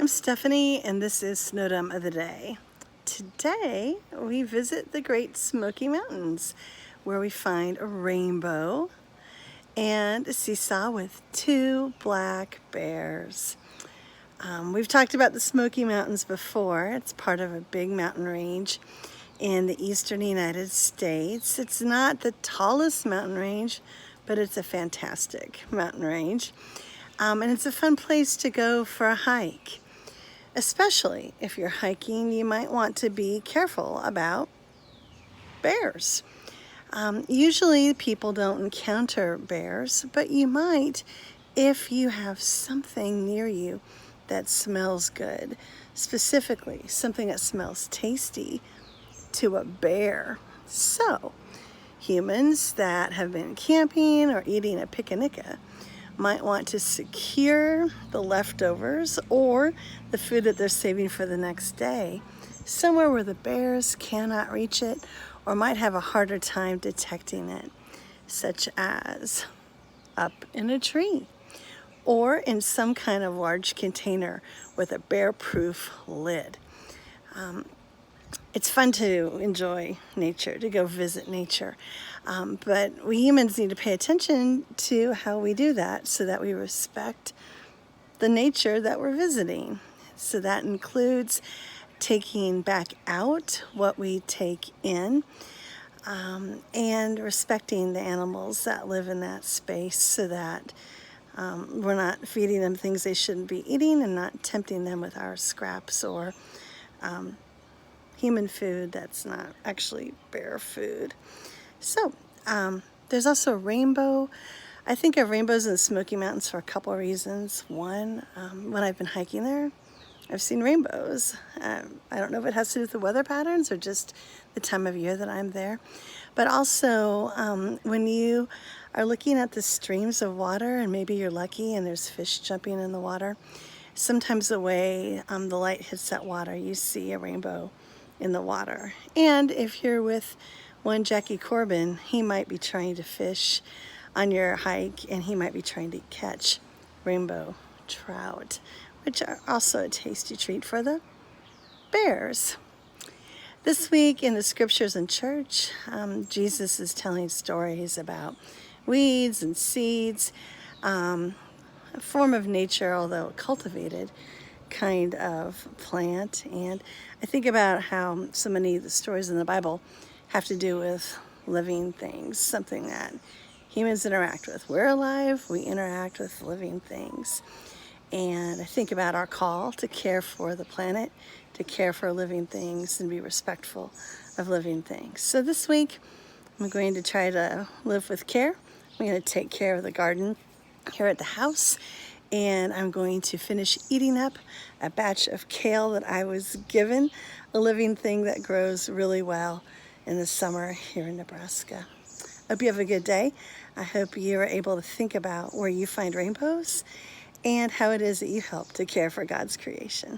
I'm Stephanie, and this is Snowdome of the Day. Today, we visit the Great Smoky Mountains, where we find a rainbow and a seesaw with two black bears. We've talked about the Smoky Mountains before. It's part of a big mountain range in the eastern United States. It's not the tallest mountain range, but it's a fantastic mountain range. And it's a fun place to go for a hike. Especially if you're hiking, you might want to be careful about bears. Usually people don't encounter bears, but you might if you have something near you that smells good. Specifically, something that smells tasty to a bear. So, humans that have been camping or eating a picnic might want to secure the leftovers or the food that they're saving for the next day somewhere where the bears cannot reach it or might have a harder time detecting it, such as up in a tree or in some kind of large container with a bear-proof lid. It's fun to enjoy nature, to go visit nature. But we humans need to pay attention to how we do that so that we respect the nature that we're visiting. So that includes taking back out what we take in and respecting the animals that live in that space so that we're not feeding them things they shouldn't be eating and not tempting them with our scraps or human food that's not actually bear food. So, there's also a rainbow. I think of rainbows in the Smoky Mountains for a couple of reasons. One, when I've been hiking there, I've seen rainbows. I don't know if it has to do with the weather patterns or just the time of year that I'm there. But also, when you are looking at the streams of water and maybe you're lucky and there's fish jumping in the water, sometimes the way the light hits that water, you see a rainbow in the water. And if you're with one Jackie Corbin, he might be trying to fish on your hike and he might be trying to catch rainbow trout, which are also a tasty treat for the bears. This week in the scriptures in church, Jesus is telling stories about weeds and seeds, a form of nature, although a cultivated kind of plant. And I think about how so many of the stories in the Bible have to do with living things, something that humans interact with. We're alive, we interact with living things. And I think about our call to care for the planet, to care for living things and be respectful of living things. So this week, I'm going to try to live with care. I'm going to take care of the garden here at the house. And I'm going to finish eating up a batch of kale that I was given, a living thing that grows really well in the summer here in Nebraska. I hope you have a good day. I hope you are able to think about where you find rainbows and how it is that you help to care for God's creation.